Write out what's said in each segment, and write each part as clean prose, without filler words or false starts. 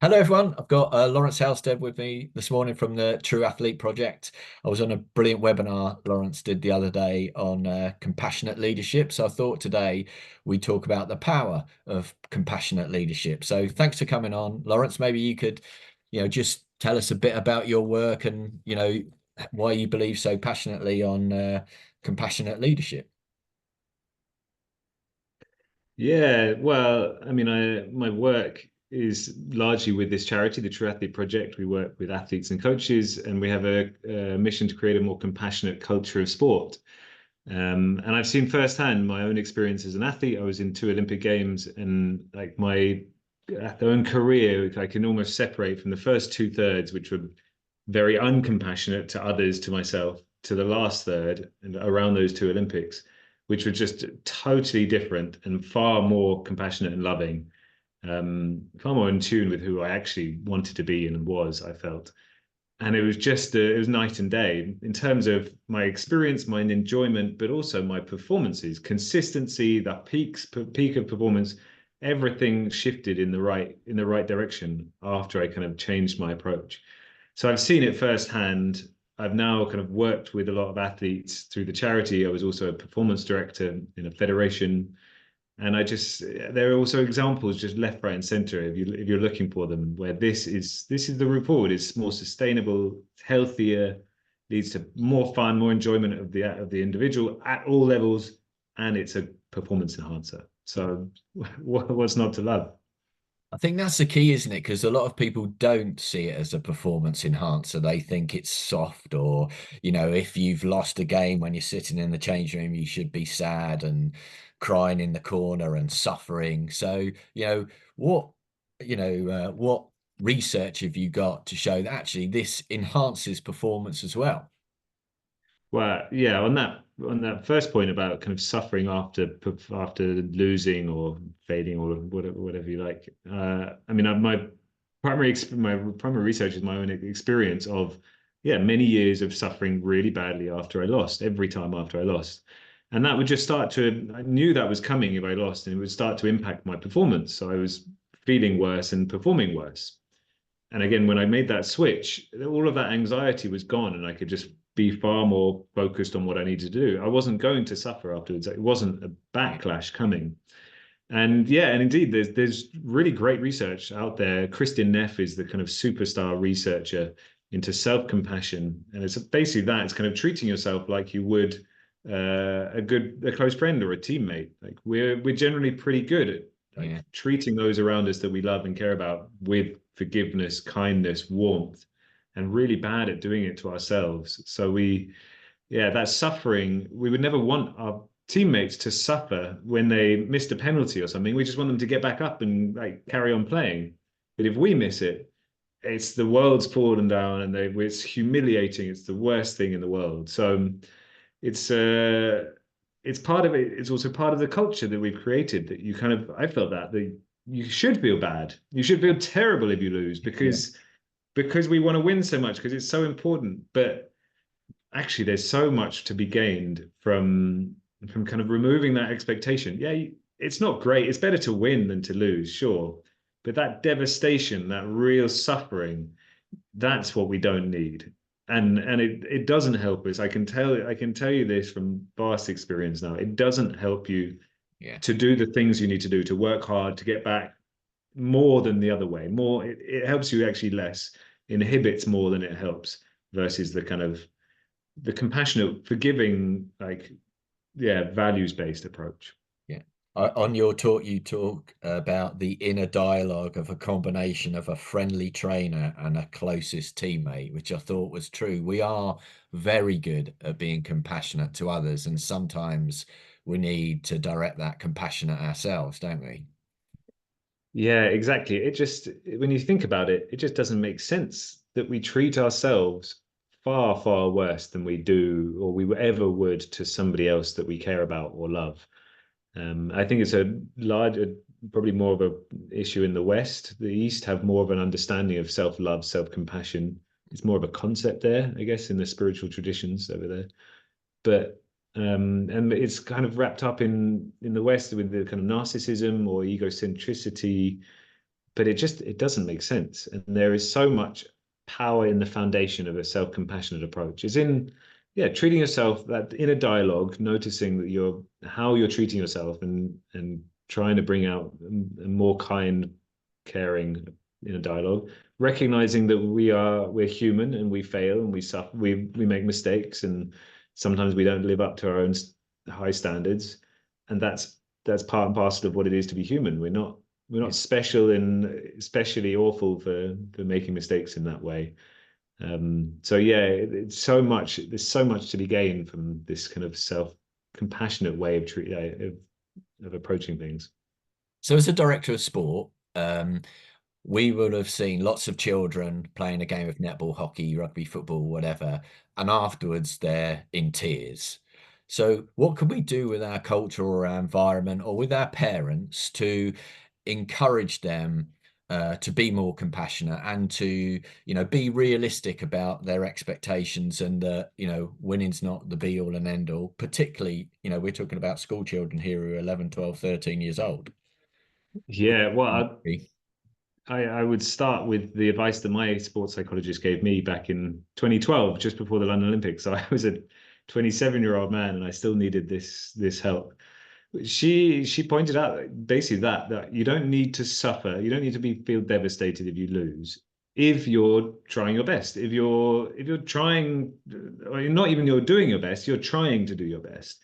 Hello, everyone. I've got Laurence Halsted with me this morning from the True Athlete Project. I was on a brilliant webinar Laurence did the other day on compassionate leadership. So I thought today we talk about the power of compassionate leadership. So thanks for coming on, Laurence. Maybe you could, just tell us a bit about your work and, why you believe so passionately on compassionate leadership. Yeah, well, I mean, my work is largely with this charity, the True Athlete Project. We work with athletes and coaches, and we have a mission to create a more compassionate culture of sport. And I've seen firsthand my own experience as an athlete. I was in two Olympic Games, and like my own career, I can almost separate from the first two thirds, which were very uncompassionate to others, to myself, to the last third and around those two Olympics, which were just totally different and far more compassionate and loving, far more in tune with who I actually wanted to be and was, I felt. And it was just, it was night and day in terms of my experience, my enjoyment, but also my performances, consistency, the peak of performance. Everything shifted in the right direction after I kind of changed my approach. So I've seen it firsthand. I've now kind of worked with a lot of athletes through the charity. I was also a performance director in a federation. And there are also examples just left, right, and center if you're looking for them, where this is the route forward. It's more sustainable, healthier, leads to more fun, more enjoyment of the individual at all levels, and it's a performance enhancer. So what's not to love? I think that's the key, isn't it? Because a lot of people don't see it as a performance enhancer. They think it's soft, or, if you've lost a game when you're sitting in the change room, you should be sad and crying in the corner and suffering. So, what, what research have you got to show that actually this enhances performance as well? Well, yeah, on that first point about kind of suffering after losing or failing or whatever you like. I mean, my primary research is my own experience of many years of suffering really badly after I lost, every time after I lost. And that would just I knew that was coming if I lost, and it would start to impact my performance. So I was feeling worse and performing worse. And again, when I made that switch, all of that anxiety was gone, and I could just be far more focused on what I needed to do. I wasn't going to suffer afterwards. It wasn't a backlash coming. And yeah, and indeed, there's really great research out there. Kristin Neff is the kind of superstar researcher into self-compassion, and it's basically that. It's kind of treating yourself like you would a close friend or a teammate. Like we're generally pretty good at like Yeah. treating those around us that we love and care about with forgiveness, kindness, warmth, and really bad at doing it to ourselves. So that suffering, we would never want our teammates to suffer when they missed a penalty or something. We just want them to get back up and like carry on playing. But if we miss it, it's the world's fallen down, and it's humiliating. It's the worst thing in the world. So it's uh it's part of it. It's also part of the culture that we've created, that you kind of, I felt that you should feel bad. You should feel terrible if you lose, Yeah. because we want to win so much, because it's so important. But actually, there's so much to be gained from kind of removing that expectation. Yeah, it's not great. It's better to win than to lose, sure. But that devastation, that real suffering, that's what we don't need. And it doesn't help us. I can tell you this from vast experience now. It doesn't help you Yeah. to do the things you need to do, to work hard, to get back, more than the other way. More, it helps you actually less, inhibits more than it helps, versus the kind of the compassionate, forgiving, like, values-based approach. Yeah. On your talk, you talk about the inner dialogue of a combination of a friendly trainer and a closest teammate, which I thought was true. We are very good at being compassionate to others, and sometimes we need to direct that compassion at ourselves, don't we? Yeah, exactly. It just, when you think about it, it just doesn't make sense that we treat ourselves far, far worse than we do or we ever would to somebody else that we care about or love. I think it's probably more of a issue in the West. The East have more of an understanding of self-love, self-compassion. It's more of a concept there, I guess, in the spiritual traditions over there. But and it's kind of wrapped up in the West with the kind of narcissism or egocentricity. but it doesn't make sense. And there is so much power in the foundation of a self-compassionate approach. Is in yeah, treating yourself that in a dialogue, noticing that you're how you're treating yourself and trying to bring out a more kind, caring in a dialogue, recognizing that we're human and we fail and we suffer, we make mistakes and sometimes we don't live up to our own high standards, and that's part and parcel of what it is to be human. We're Yeah. not special and especially awful for making mistakes in that way. So yeah, it's so much. There's so much to be gained from this kind of self-compassionate way of of approaching things. So as a director of sport, we would have seen lots of children playing a game of netball, hockey, rugby, football, whatever, and afterwards they're in tears. So, what can we do with our culture or our environment or with our parents to encourage them to be more compassionate and to, be realistic about their expectations and that, winning's not the be all and end all, particularly, we're talking about school children here who are 11, 12, 13 years old. Yeah, well, I would start with the advice that my sports psychologist gave me back in 2012, just before the London Olympics. So I was a 27-year-old man, and I still needed this help. She pointed out basically that you don't need to suffer, you don't need to feel devastated if you lose, if you're trying your best, if you're trying, or not even you're doing your best, you're trying to do your best.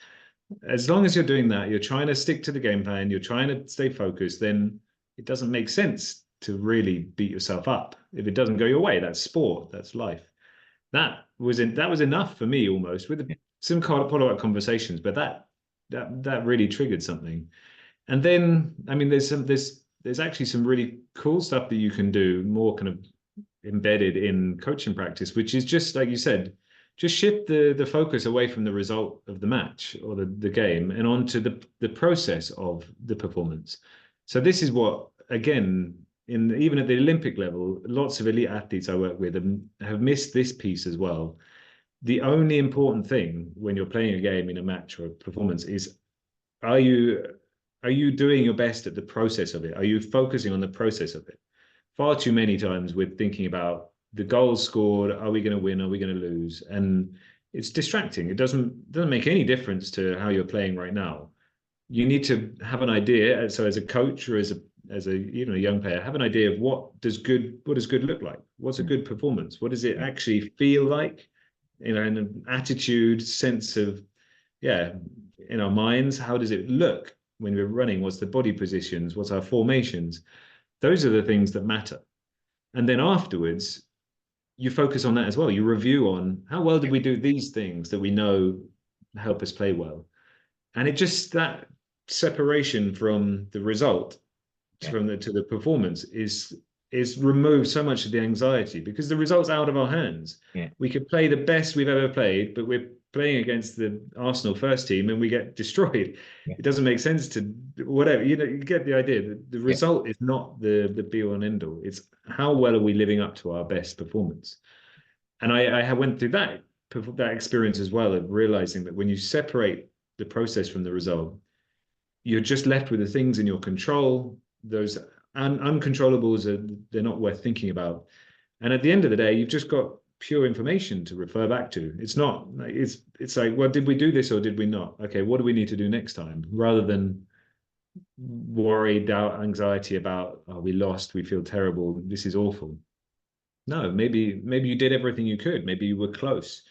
As long as you're doing that, you're trying to stick to the game plan, you're trying to stay focused, then it doesn't make sense to really beat yourself up. If it doesn't go your way, that's sport, that's life. That was enough for me almost with some follow-up conversations, but that really triggered something. And then, I mean, there's actually some really cool stuff that you can do more kind of embedded in coaching practice, which is just like you said, just shift the focus away from the result of the match or the game and onto the process of the performance. So this is what, again, even at the Olympic level, lots of elite athletes I work with have missed this piece as well. The only important thing when you're playing a game in a match or a performance is are you are you doing your best at the process of it? Are you focusing on the process of it? Far too many times we're thinking about the goals scored, are we going to win, are we going to lose? And it's distracting. It doesn't make any difference to how you're playing right now. You need to have an idea. So as a coach or as a young player, have an idea of what does good look like? What's a good performance? What does it actually feel like? And an attitude, sense of, yeah, in our minds, how does it look when we're running? What's the body positions? What's our formations? Those are the things that matter. And then afterwards, you focus on that as well. You review on how well did we do these things that we know help us play well. And it just that separation from the result Yeah. to the performance is removed so much of the anxiety because the result's out of our hands. Yeah. We could play the best we've ever played, but we're playing against the Arsenal first team and we get destroyed. Yeah. It doesn't make sense to whatever, you get the idea. The Yeah. result is not the be all and end all. It's how well are we living up to our best performance. And I went through that experience as well of realizing that when you separate the process from the result, you're just left with the things in your control. Those uncontrollables they're not worth thinking about. And at the end of the day, you've just got pure information to refer back to. It's like, well, did we do this or did we not? Okay, what do we need to do next time? Rather than worry, doubt, anxiety about, oh, we lost, we feel terrible, this is awful. No, maybe you did everything you could. Maybe you were close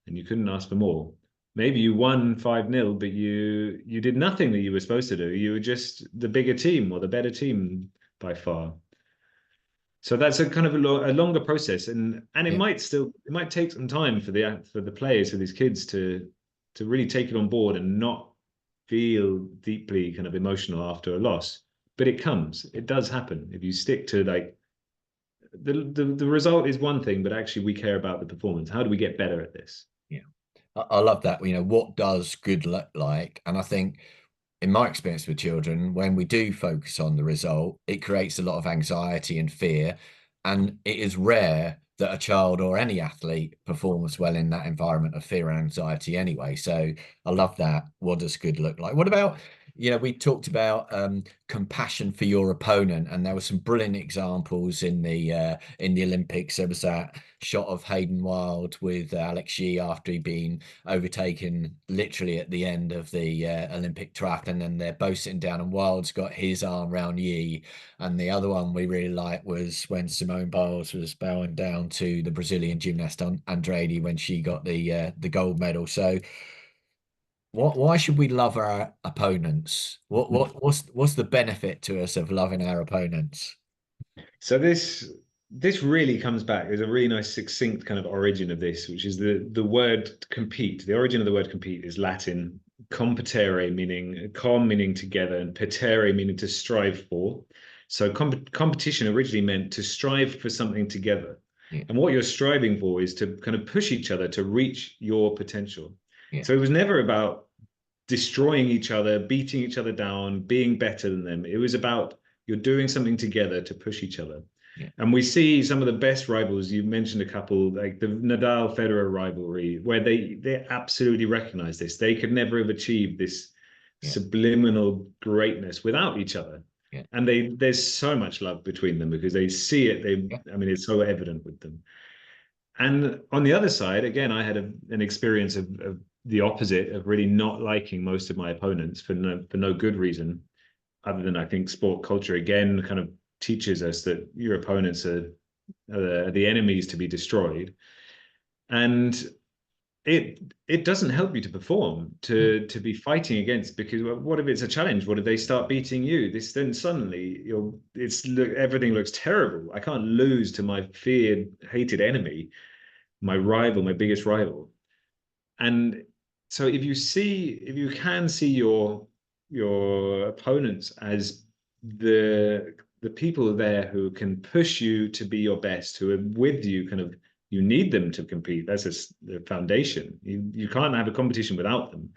and you couldn't ask for more. Maybe you won 5-0, but you did nothing that you were supposed to do. You were just the bigger team or the better team by far. So that's a kind of a longer process, and Yeah. it might take some time for the players, for these kids to really take it on board and not feel deeply kind of emotional after a loss. But it does happen if you stick to like the result is one thing, but actually we care about the performance. How do we get better at this? Yeah. I love that. What does good look like? And I think in my experience with children, when we do focus on the result, it creates a lot of anxiety and fear. And it is rare that a child or any athlete performs well in that environment of fear and anxiety anyway. So I love that. What does good look like? What about, we talked about compassion for your opponent, and there were some brilliant examples in the Olympics. There was that shot of Hayden Wild with Alex Yee after he'd been overtaken literally at the end of the Olympic track, and then they're both sitting down, and Wild's got his arm round Yee. And the other one we really liked was when Simone Biles was bowing down to the Brazilian gymnast Andrade when she got the gold medal. So why should we love our opponents? What's the benefit to us of loving our opponents? So this really comes back. There's a really nice succinct kind of origin of this, which is the word compete. The origin of the word compete is Latin competere, meaning meaning together, and petere meaning to strive for. So competition originally meant to strive for something together. Yeah, And what you're striving for is to kind of push each other to reach your potential. yeah, So it was never about destroying each other, beating each other down, being better than them. It was about you're doing something together to push each other. yeah, And we see some of the best rivals. You mentioned a couple, like the Nadal Federer rivalry, where they absolutely recognize this. They could never have achieved this yeah, subliminal greatness without each other. yeah, And there's so much love between them because they see it. yeah, I mean, it's so evident with them. And on the other side, again, I had an experience of the opposite, of really not liking most of my opponents for no good reason, other than I think sport culture again kind of teaches us that your opponents are the enemies to be destroyed. And it doesn't help you to perform, mm, to be fighting against, because what if it's a challenge? What if they start beating you? This then suddenly everything looks terrible. I can't lose to my feared, hated enemy, my rival, my biggest rival. And so if you can see your opponents as the people there who can push you to be your best, who are with you, kind of you need them to compete. That's the foundation. You can't have a competition without them.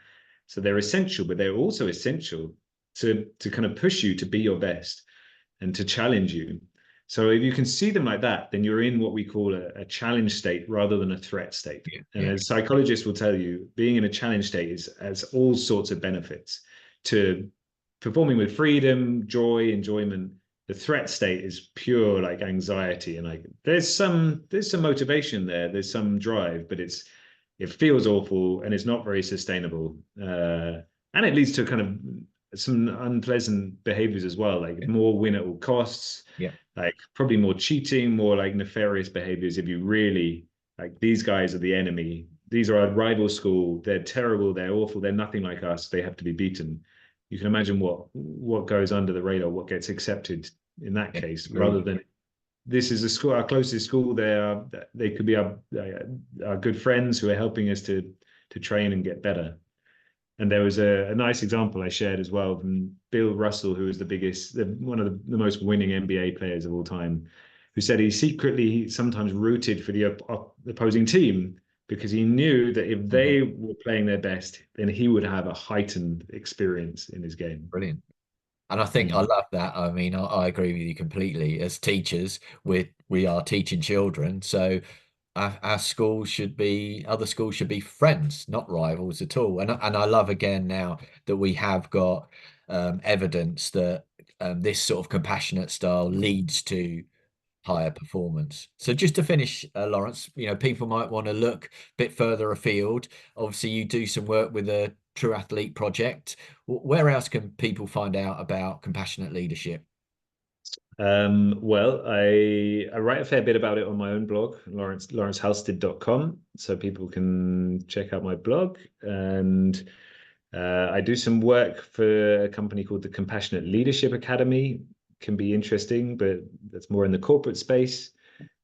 So they're essential, but they're also essential to kind of push you to be your best and to challenge you. So if you can see them like that, then you're in what we call a challenge state rather than a threat state. yeah, And yeah, as psychologists will tell you, being in a challenge state has all sorts of benefits to performing with freedom, joy, enjoyment. The threat state is pure like anxiety, and like there's some motivation there, there's some drive, but it feels awful and it's not very sustainable. And it leads to kind of some unpleasant behaviors as well, like yeah, more win at all costs, yeah, like probably more cheating, more like nefarious behaviors. If you really like, these guys are the enemy. These are our rival school. They're terrible. They're awful. They're nothing like us. They have to be beaten. You can imagine what goes under the radar, what gets accepted in that yeah, case, rather really, than this is a school, our closest school. They could be our good friends who are helping us to train and get better. And there was a nice example I shared as well from Bill Russell, who is one of the most winning NBA players of all time, who said he secretly sometimes rooted for the opposing team because he knew that if hmm, they were playing their best, then he would have a heightened experience in his game. brilliant. And I think I Mm. love that. I mean, I agree with you completely. As teachers, we are teaching children, so our schools should be other schools should be friends, not rivals at all. And I love again now that we have got evidence that this sort of compassionate style leads to higher performance. So just to finish, Laurence, people might want to look a bit further afield. Obviously, you do some work with the True Athlete Project. Where else can people find out about compassionate leadership? Well, I write a fair bit about it on my own blog, lawrencehalsted.com, so people can check out my blog. And I do some work for a company called the Compassionate Leadership Academy. Can be interesting, but that's more in the corporate space.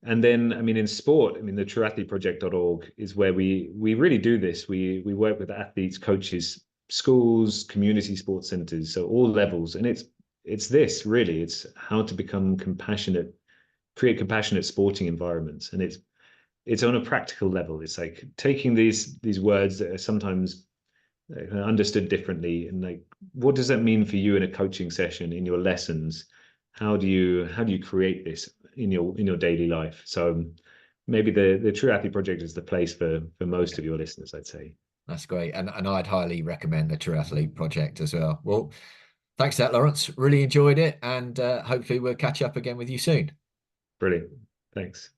And then, I mean, in sport, I mean, the trueathleteproject.org is where we really do this. We work with athletes, coaches, schools, community sports centers, so all levels. And it's this really, it's how to become compassionate, create compassionate sporting environments. And it's on a practical level. It's like taking these words that are sometimes understood differently, and like, what does that mean for you in a coaching session, in your lessons? How do you create this in your daily life? So maybe the True Athlete Project is the place for most of your listeners, I'd say. That's great. And I'd highly recommend the True Athlete Project as well. Well, thanks for that, Laurence. Really enjoyed it. And hopefully we'll catch up again with you soon. Brilliant. Thanks.